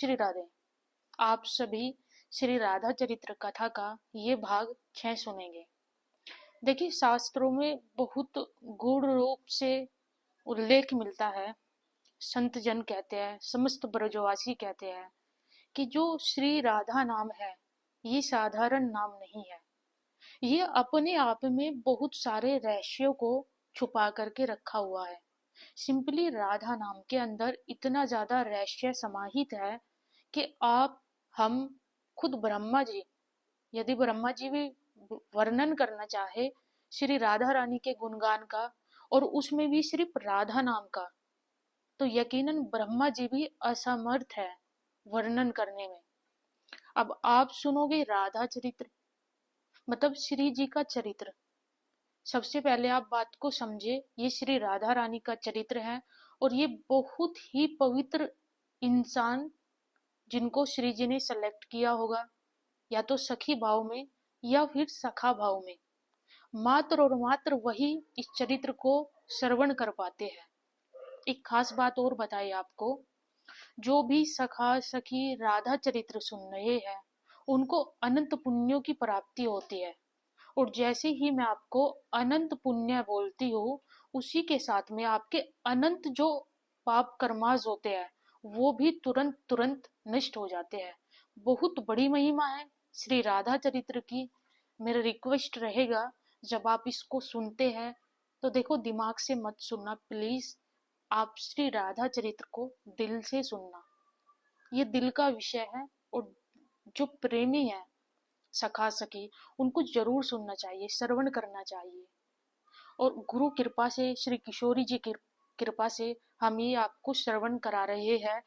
श्री राधे। आप सभी श्री राधा चरित्र कथा का ये भाग 6 सुनेंगे। देखिए, शास्त्रों में बहुत गूढ़ रूप से उल्लेख मिलता है। संत जन कहते हैं, समस्त ब्रजवासी कहते हैं कि जो श्री राधा नाम है, ये साधारण नाम नहीं है। ये अपने आप में बहुत सारे रहस्यों को छुपा करके रखा हुआ है। सिंपली राधा नाम के अंदर इतना ज्यादा रहस्य समाहित है कि आप, हम, खुद ब्रह्मा जी, यदि ब्रह्मा जी भी वर्णन करना चाहे श्री राधा रानी के गुणगान का, और उसमें भी सिर्फ राधा नाम का, तो यकीनन ब्रह्मा जी भी असमर्थ है वर्णन करने में। अब आप सुनोगे राधा चरित्र, मतलब श्री जी का चरित्र। सबसे पहले आप बात को समझे, ये श्री राधा रानी का चरित्र है, और ये बहुत ही पवित्र इंसान, जिनको श्री जी ने सेलेक्ट किया होगा, या तो सखी भाव में या फिर सखा भाव में, मात्र और मात्र वही इस चरित्र को श्रवण कर पाते हैं। एक खास बात और बताइए आपको, जो भी सखा सखी राधा चरित्र सुन रहे हैं, उनको अनंत पुण्यों की प्राप्ति होती है। और जैसे ही मैं आपको अनंत पुण्य बोलती हूँ, उसी के साथ में आपके अनंत जो पाप कर्माज होते हैं, वो भी तुरंत तुरंत नष्ट हो जाते हैं। बहुत बड़ी महिमा है श्री राधा चरित्र की। मेरा रिक्वेस्ट रहेगा, जब आप इसको सुनते हैं तो देखो, दिमाग से मत सुनना प्लीज। आप श्री राधा चरित्र को दिल से सुनना। ये दिल का विषय है, और जो प्रेमी है सखा सखी, उनको जरूर सुनना चाहिए, श्रवण करना चाहिए। और गुरु कृपा से, श्री किशोरी जी की कृपा से हम ये आपको श्रवण करा रहे हैं।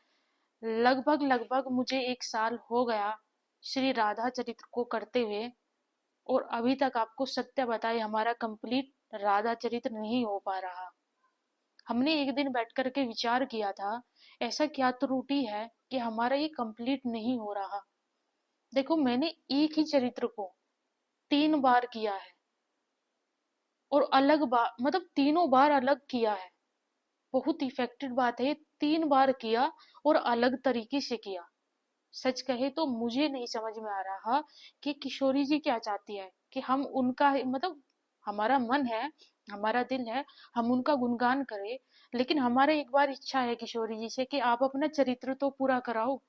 लगभग लगभग मुझे 1 साल हो गया श्री राधा चरित्र को करते हुए, और अभी तक आपको सत्य बताए, हमारा कंप्लीट राधा चरित्र नहीं हो पा रहा। हमने एक दिन बैठ करके विचार किया था, ऐसा क्या त्रुटि है कि हमारा ये कंप्लीट नहीं हो रहा। देखो, मैंने एक ही चरित्र को 3 बार किया है, और अलग बार, मतलब तीनों बार अलग किया है। बहुत इफेक्टिव बात है, 3 बार किया और अलग तरीके से किया। सच कहे तो मुझे नहीं समझ में आ रहा कि किशोरी जी क्या चाहती है, कि हम उनका, मतलब हमारा मन है, हमारा दिल है, हम उनका गुणगान करें। लेकिन हमारा एक बार इच्छा है किशोरी जी से कि आप अपना चरित्र तो पूरा कराओ,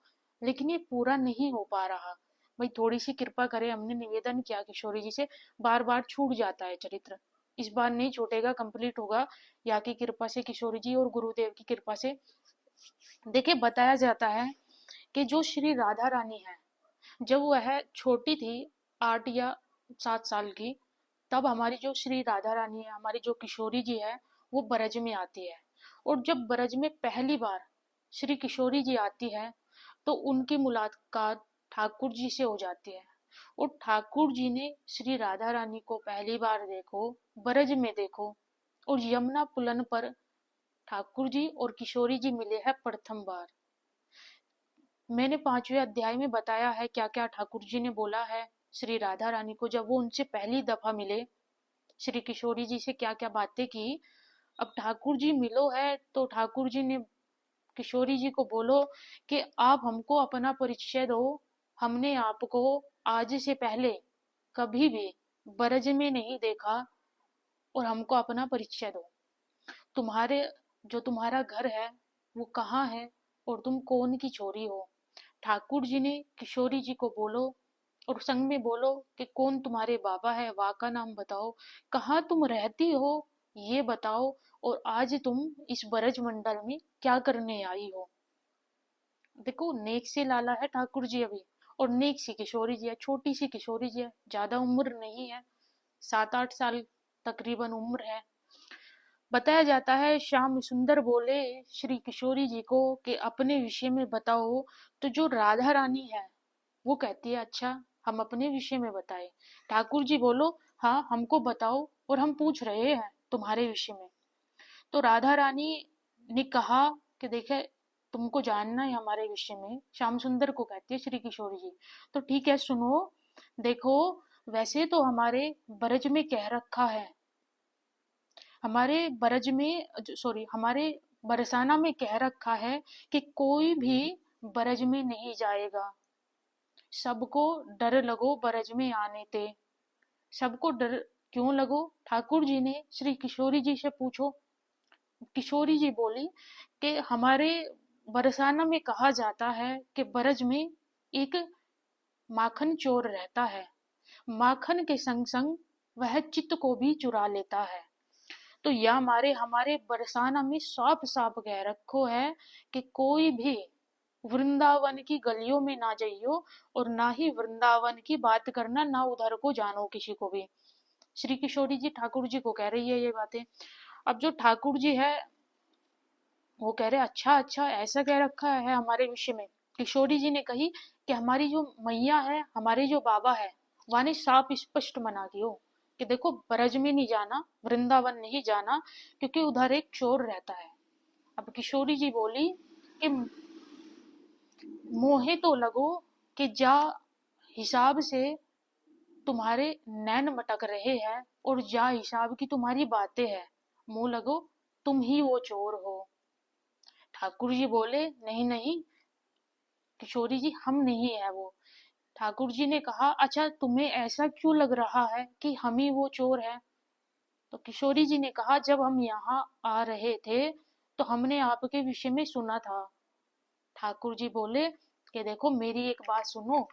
लेकिन ये पूरा नहीं हो पा रहा। भाई थोड़ी सी कृपा करें, हमने निवेदन किया किशोरी जी से। बार बार छूट जाता है चरित्र, इस बार नहीं छूटेगा, कंप्लीट होगा, या की कृपा से, किशोरी जी और गुरुदेव की कृपा से। देखिए, बताया जाता है कि जो श्री राधा रानी है, जब वह छोटी थी, 8 या 7 साल की, तब हमारी जो श्री राधा रानी है, हमारी जो किशोरी जी है, वो ब्रज में आती है। और जब ब्रज में पहली बार श्री किशोरी जी आती है, तो उनकी मुलाकात ठाकुर जी से हो जाती है। और ठाकुर जी ने श्री राधा रानी को पहली बार देखो, ब्रज में देखो, और यमुना पुलन पर ठाकुर जी और किशोरी जी मिले हैं प्रथम बार। मैंने 5वें अध्याय में बताया है क्या क्या ठाकुर जी ने बोला है श्री राधा रानी को, जब वो उनसे पहली दफा मिले, श्री किशोरी जी से क्या क्या बातें की। अब ठाकुर जी मिलो है, तो ठाकुर जी ने किशोरी जी को बोलो कि आप हमको अपना परिचय दो। हमने आपको आज से पहले कभी भी ब्रज में नहीं देखा, और हमको अपना परिचय दो। तुम्हारे, जो तुम्हारा घर है वो कहाँ है, और तुम कौन की छोरी हो। ठाकुर जी ने किशोरी जी को बोलो, और संग में बोलो कि कौन तुम्हारे बाबा है, वहाँ का नाम बताओ, कहाँ तुम रहती हो ये बताओ, और आज तुम इस ब्रज मंडल में क्या करने आई हो। देखो, नेक से लाला है ठाकुर जी अभी, और नेक सी किशोरी जी है, छोटी सी किशोरी जी है, ज्यादा उम्र नहीं है, 7-8 साल तकरीबन उम्र है। बताया जाता है, श्याम सुंदर बोले श्री किशोरी जी को कि अपने विषय में बताओ। तो जो राधा रानी है, वो कहती है, अच्छा हम अपने विषय में बताए। ठाकुर जी बोलो, हाँ हमको बताओ, और हम पूछ रहे हैं तुम्हारे विषय में। तो राधा रानी ने कहा कि देखे, तुमको जानना है हमारे विषय में, श्याम सुंदर को कहती है श्री किशोरी जी। तो ठीक है, सुनो। देखो, वैसे तो हमारे ब्रज में कह रखा है, हमारे ब्रज में, सॉरी, हमारे बरसाना में कह रखा है कि कोई भी बरज में नहीं जाएगा, सबको डर लगो बरज में आने ते। सबको डर क्यों लगो? ठाकुर जी ने श्री किशोरी जी से पूछो। किशोरी जी बोली कि हमारे बरसाना में कहा जाता है कि बरज में एक माखन चोर रहता है, माखन के संग संग वह चित्त को भी चुरा लेता है। तो या हमारे हमारे बरसाना में साफ साफ कह रखो है कि कोई भी वृंदावन की गलियों में ना जाइयो, और ना ही वृंदावन की बात करना, ना उधर को जानो किसी को भी। श्री किशोरी जी ठाकुर जी को कह रही है ये बातें। अब जो ठाकुर जी है वो कह रहे अच्छा अच्छा ऐसा कह रखा है हमारे विषय में। किशोरी जी ने कही कि हमारी जो मैया है, हमारे जो बाबा है, वहाँ ने साफ स्पष्ट मना दियो कि देखो ब्रज में नहीं जाना, वृंदावन नहीं जाना, क्योंकि उधर एक चोर रहता है। अब किशोरी जी बोली कि मोहे तो लगो कि जा हिसाब से तुम्हारे नैन मटक रहे हैं, और जा हिसाब की तुम्हारी बातें हैं, मुंह लगो तुम ही वो चोर हो। ठाकुर जी बोले नहीं नहीं किशोरी जी, हम नहीं है वो। ठाकुर जी ने कहा अच्छा तुम्हें ऐसा क्यों लग रहा है कि हम ही वो चोर है? तो किशोरी जी ने कहा जब हम यहाँ आ रहे थे तो हमने आपके विषय में सुना था। ठाकुर जी बोले कि देखो मेरी एक बात सुनो,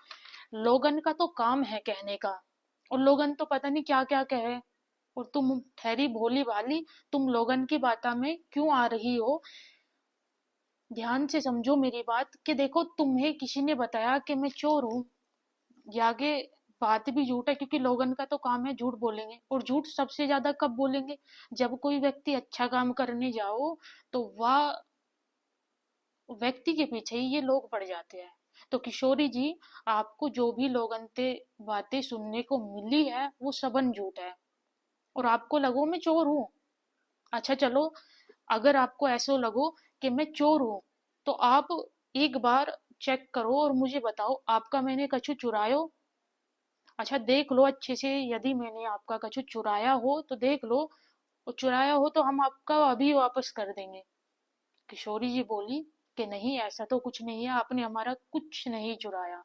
लोगन का तो काम है कहने का, और लोगन तो पता नहीं क्या क्या कहे, और तुम ठहरी भोली भाली, तुम लोगन की बाता में क्यों आ रही हो? ध्यान से समझो मेरी बात कि देखो तुम्हें किसी ने बताया कि मैं चोर हूँ, ये आगे बात भी झूठ है, क्योंकि लोगन का तो काम है झूठ बोलेंगे, और झूठ सबसे ज्यादा कब बोलेंगे? जब कोई व्यक्ति अच्छा काम करने जाओ तो वह व्यक्ति के पीछे ही ये लोग पड़ जाते हैं। तो किशोरी जी, आपको जो भी लोगन से बातें सुनने को मिली है वो सबन झूठ है, और आपको लगो मैं चोर हूँ। अच्छा चलो, अगर आपको ऐसा लगो कि मैं चोर हूँ, तो आप एक बार चेक करो और मुझे बताओ आपका मैंने कछु चुरायो? अच्छा देख लो अच्छे से, यदि मैंने आपका कछु चुराया हो तो देख लो, और चुराया हो तो हम आपका अभी वापस कर देंगे। किशोरी जी बोली कि नहीं ऐसा तो कुछ नहीं है, आपने हमारा कुछ नहीं चुराया।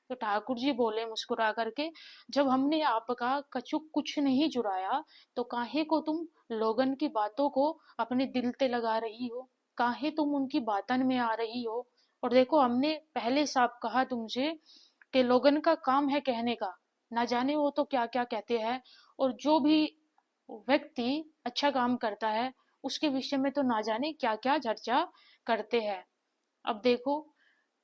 तो ठाकुर जी बोले मुस्कुरा करके, जब हमने आपका कछु कुछ नहीं चुराया तो काहे को तुम लोगन की बातों को अपने दिल पे लगा रही हो? काहे तुम उनकी बातन में आ रही हो? और देखो हमने पहले साफ कहा तुमसे कि लोगन का काम है कहने का, ना जाने वो तो क्या क्या कहते हैं, और जो भी व्यक्ति अच्छा काम करता है उसके विषय में तो ना जाने क्या क्या चर्चा करते हैं। अब देखो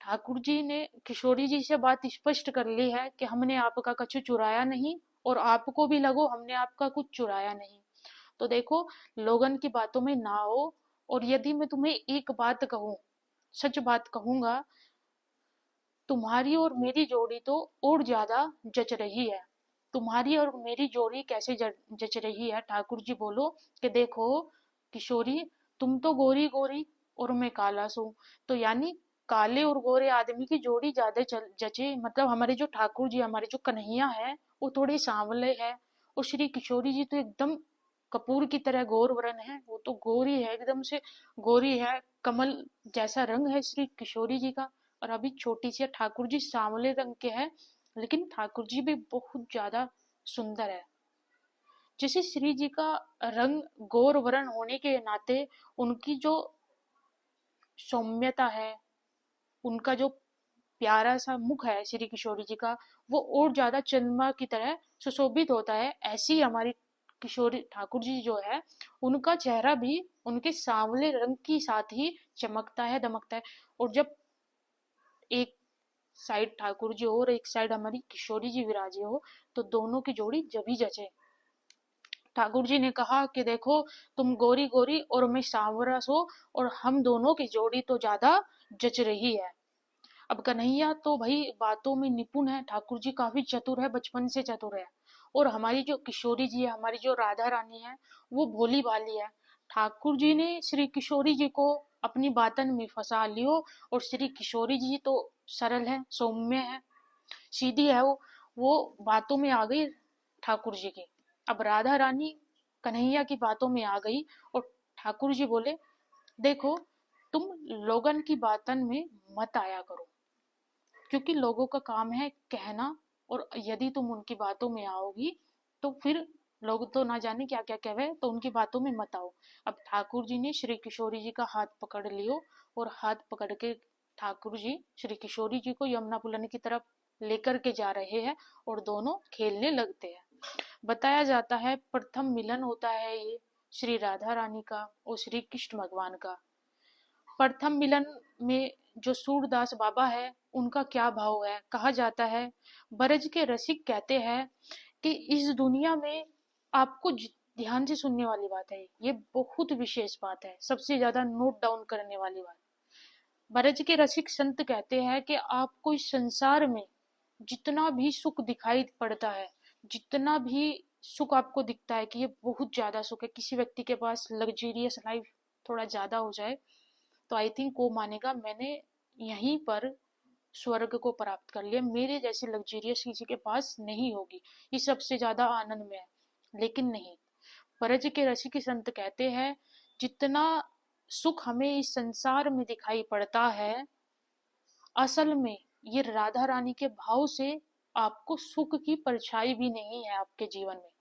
ठाकुर जी ने किशोरी जी से बात स्पष्ट कर ली है कि हमने आपका कछु चुराया नहीं, और आपको भी लगो हमने आपका कुछ चुराया नहीं। तो देखो लोगन की बातों में ना हो, और यदि मैं तुम्हें एक बात कहूँ, सच बात कहूंगा, तुम्हारी और मेरी जोड़ी तो और ज्यादा जच रही है। तुम्हारी और मेरी जोड़ी कैसे जच रही है? ठाकुर जी बोलो कि देखो किशोरी, तुम तो गोरी गोरी और मैं काला सू, तो यानी काले और गोरे आदमी की जोड़ी ज्यादा जचे, मतलब हमारे जो ठाकुर जी, हमारे जो कन्हैया है वो थोड़े सांवले है, और श्री किशोरी जी तो एकदम कपूर की तरह गोर वरण है, वो तो गोरी है एकदम से, गोरी है, कमल जैसा रंग है श्री किशोरी जी का। और अभी छोटी सी ठाकुर जी सांवले रंग के हैं, लेकिन ठाकुर जी भी बहुत ज्यादा सुंदर है। जैसे श्री जी का रंग गौर वर्ण होने के नाते उनकी जो सौम्यता है, उनका जो प्यारा सा मुख है श्री किशोरी जी का, वो और ज्यादा चंद्रमा की तरह सुशोभित होता है। ऐसी ही हमारी किशोरी ठाकुर जी जो है, उनका चेहरा भी उनके सांवले रंग के साथ ही चमकता है, दमकता है। और जब एक साइड ठाकुर जी हो और एक साइड हमारी किशोरी जी विराजे हो, तो दोनों की जोड़ी जभी जचे। ठाकुर जी ने कहा कि देखो तुम गोरी गोरी और मैं सांवरा सो, और हम दोनों की जोड़ी तो ज्यादा जच रही है। अब कन्हैया तो भाई बातों में निपुण है, ठाकुर जी काफी चतुर है, बचपन से चतुर है, और हमारी जो किशोरी जी है, हमारी जो राधा रानी है, वो भोली भाली है। ठाकुर जी ने श्री किशोरी जी को अपनी बातन में फंसा लियो, और श्री किशोरी जी तो सरल है, सौम्य है, सीधी है, वो बातों में आ गई ठाकुर जी की। अब राधा रानी कन्हैया की बातों में आ गई, और ठाकुर जी बोले देखो तुम लोगन की बातन में मत आया करो, क्योंकि लोगों का काम है कहना, और यदि तुम उनकी बातों में आओगी तो फिर लोग तो ना जाने क्या क्या कहे, तो उनकी बातों में मत आओ। अब ठाकुर जी ने श्री किशोरी जी का हाथ पकड़ लियो, और हाथ पकड़ के ठाकुर जी श्री किशोरी जी को यमुना पुलाने की तरफ लेकर के जा रहे हैं, और दोनों खेलने लगते हैं। बताया जाता है प्रथम मिलन होता है ये श्री राधा रानी का और श्री कृष्ण भगवान का। प्रथम मिलन में जो सूरदास बाबा है उनका क्या भाव है, कहा जाता है ब्रज के रसिक कहते हैं कि इस दुनिया में आपको ध्यान से सुनने वाली बात है, ये बहुत विशेष बात है, सबसे ज्यादा नोट डाउन करने वाली बात। ब्रज के रसिक संत कहते हैं कि आपको इस संसार में जितना भी सुख दिखाई पड़ता है, जितना भी सुख आपको दिखता है कि ये बहुत ज्यादा सुख है, किसी व्यक्ति के पास लग्जरियस लाइफ थोड़ा ज्यादा हो जाए तो आई थिंक वो मानेगा मैंने यहीं पर स्वर्ग को प्राप्त कर लिया, मेरे जैसी लग्जरियस किसी के पास नहीं होगी, ये सबसे ज्यादा आनंद में है। लेकिन नहीं, ब्रज के रसिक संत कहते हैं जितना सुख हमें इस संसार में दिखाई पड़ता है, असल में ये राधा रानी के भाव से आपको सुख की परछाई भी नहीं है आपके जीवन में।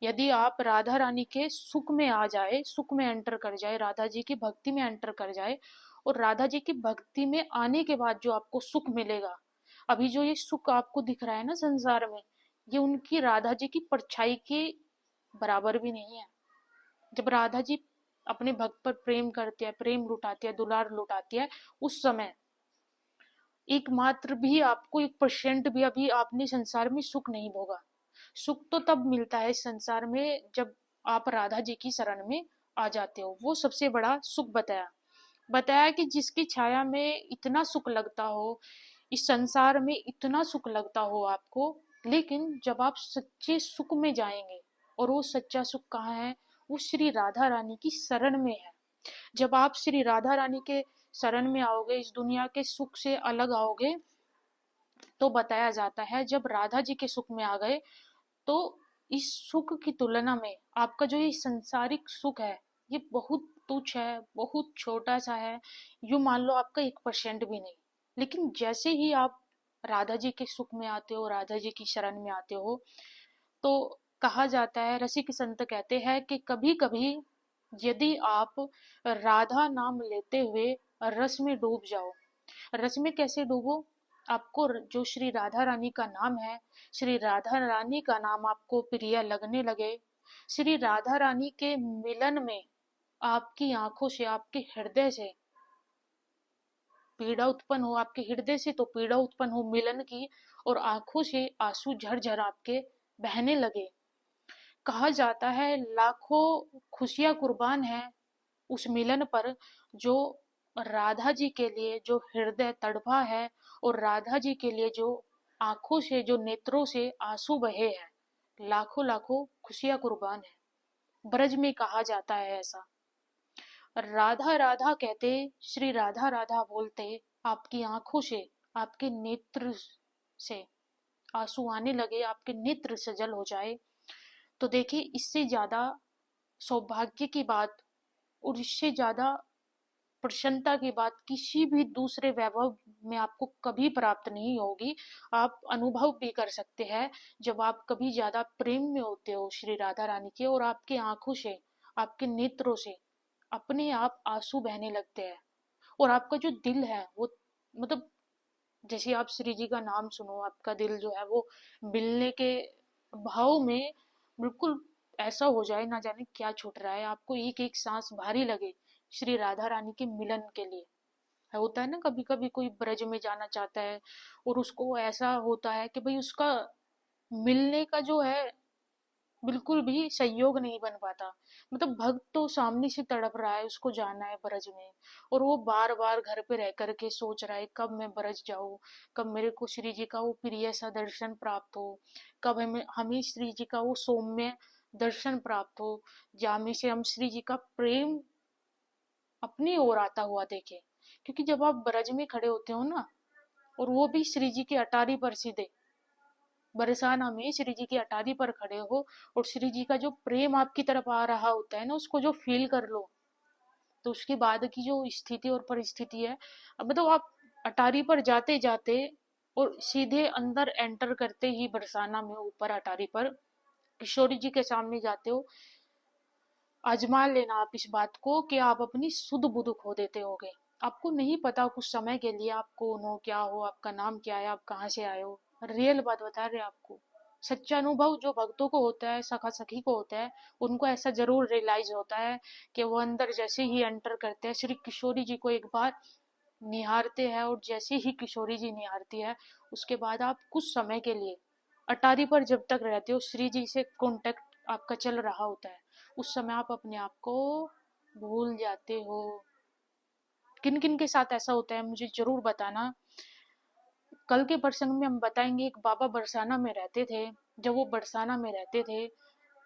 यदि आप राधा रानी के सुख में आ जाए, सुख में एंटर कर जाए, राधा जी की भक्ति में एंटर कर जाए, और राधा जी की भक्ति में आने के बाद जो आपको सुख मिलेगा, अभी जो ये सुख आपको दिख रहा है ना संसार में, ये उनकी राधा जी की परछाई के बराबर भी नहीं है। जब राधा जी अपने भक्त पर प्रेम करते हैं, प्रेम लुटाती है, दुलार लुटाती है, उस समय एक मात्र भी आपको 1% भी अभी आपने संसार में सुख नहीं भोगा। सुख तो तब मिलता है इस संसार में जब आप राधा जी की शरण में आ जाते हो, वो सबसे बड़ा सुख बताया। बताया कि जिसकी छाया में इतना सुख लगता हो, इस संसार में इतना सुख लगता हो आपको, लेकिन जब आप सच्चे सुख में जाएंगे, और वो सच्चा सुख कहाँ है, वो श्री राधा रानी की शरण में है। जब आप श्री राधा रानी के शरण में आओगे, इस दुनिया के सुख से अलग आओगे, तो बताया जाता है जब राधा जी के सुख में आ गए, तो इस सुख की तुलना में आपका जो ये संसारिक सुख है, ये बहुत तुच्छ है, बहुत छोटा सा है, यूं मान लो आपका 1% भी नहीं। लेकिन जैसे ही आप राधा जी के सुख में आते हो, राधा जी की शरण में आते हो, तो कहा जाता है, रसिक संत कहते हैं कि कभी कभी यदि आप राधा नाम लेते हुए रस में डूब जाओ। रस में कैसे डूबो, आपको जो श्री राधा रानी का नाम है, श्री राधा रानी का नाम आपको प्रिय लगने लगे, श्री राधा रानी के मिलन में आपकी आंखों से, आपके हृदय से पीड़ा उत्पन्न हो, आपके हृदय से तो पीड़ा उत्पन्न हो मिलन की, और आंखों से आंसू झरझर आपके बहने लगे। कहा जाता है लाखों खुशियां कुर्बान है उस मिलन पर, जो राधा जी के लिए जो हृदय तड़पा है, और राधा जी के लिए जो आंखों से, जो नेत्रों से आंसू बहे हैं, लाखों लाखों खुशियां कुर्बान है। ब्रज में कहा जाता है ऐसा। राधा राधा कहते, श्री राधा राधा बोलते, आपकी आंखों से, आपके नेत्र से आंसू आने लगे, आपके नेत्र सजल हो जाए, तो देखिए इससे ज्यादा सौभाग्य की बात, और इससे ज्यादा प्रसन्नता की बात किसी भी दूसरे वैभव में आपको कभी प्राप्त नहीं होगी। आप अनुभव भी कर सकते हैं जब आप कभी ज्यादा प्रेम में होते हो श्री राधा रानी के, और आपके आंखों से, आपके नेत्रों से अपने आप आंसू बहने लगते हैं, और आपका जो दिल है वो, मतलब जैसे आप श्री जी का नाम सुनो, आपका दिल जो है वो मिलने के भाव में बिल्कुल ऐसा हो जाए, ना जाने क्या छूट रहा है, आपको एक एक सांस भारी लगे श्री राधा रानी के मिलन के लिए। होता है ना, कभी कभी कोई ब्रज में जाना चाहता है, और उसको ऐसा होता है कि भाई उसका मिलने का जो है बिल्कुल भी सहयोग नहीं बन पाता। मतलब भक्त तो सामने से तड़प रहा है, उसको जाना है ब्रज में, और वो बार बार घर पे रह करके सोच रहा है कब मैं ब्रज जाऊं, कब मेरे को श्री जी का वो प्रिय सा दर्शन प्राप्त हो, कब हमें हमें श्री जी का वो सौम्य दर्शन प्राप्त हो, जामे से हम श्री जी का प्रेम अपनी ओर आता हुआ देखे। क्योंकि जब आप ब्रज में खड़े होते हो ना, और वो भी श्री जी की अटारी पर सीधे बरसाना में श्री जी की अटारी पर खड़े हो, और श्री जी का जो प्रेम आपकी तरफ आ रहा होता है ना, उसको जो फील कर लो, तो उसके बाद की जो स्थिति और परिस्थिति है, अब मतलब आप अटारी पर जाते जाते और सीधे अंदर एंटर करते ही बरसाना में ऊपर अटारी पर किशोरी जी के सामने जाते हो। आजमा लेना आप इस बात को कि आप अपनी सुध बुध खो देते होगे। आपको नहीं पता कुछ समय के लिए आप कौन हो, क्या हो, आपका नाम क्या है, आप कहाँ से आए हो। रियल बात बता रहे आपको। सच्चा अनुभव जो भक्तों को होता है, सखा सखी को होता है, उनको ऐसा जरूर रियलाइज होता है कि वो अंदर जैसे ही एंटर करते हैं, श्री किशोरी जी को एक बार निहारते हैं, और जैसे ही किशोरी जी निहारती है, उसके बाद आप कुछ समय के लिए अटारी पर जब तक रहते हो, श्री जी से कांटेक्ट आपका चल रहा होता है, उस समय आप अपने आप को भूल जाते हो। किन किन के साथ ऐसा होता है मुझे जरूर बताना। कल के प्रसंग में हम बताएंगे, एक बाबा बरसाना में रहते थे। जब वो बरसाना में रहते थे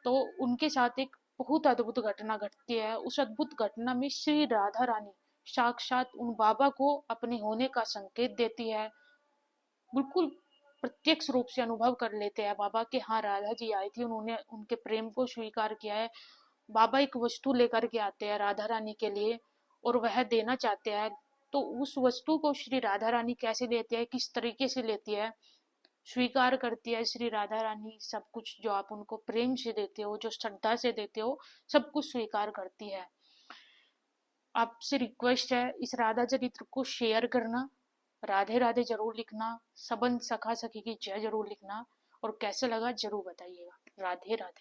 तो उनके साथ एक बहुत अद्भुत घटना घटती है। उस अद्भुत घटना में श्री राधा रानी साक्षात उन बाबा को अपने होने का संकेत देती है। बिल्कुल प्रत्यक्ष रूप से अनुभव कर लेते हैं बाबा कि हाँ, राधा जी आई थी, उन्होंने उनके प्रेम को स्वीकार किया है। बाबा एक वस्तु लेकर के आते हैं राधा रानी के लिए, और वह देना चाहते हैं। तो उस वस्तु को श्री राधा रानी कैसे लेती है, किस तरीके से लेती है, स्वीकार करती है श्री राधा रानी। सब कुछ जो आप उनको प्रेम से देते हो, जो श्रद्धा से देते हो, सब कुछ स्वीकार करती है। आपसे रिक्वेस्ट है, इस राधा चरित्र को शेयर करना, राधे राधे जरूर लिखना, सबंध सखा सखी की जय जरूर लिखना, और कैसे लगा जरूर बताइएगा। राधे राधे।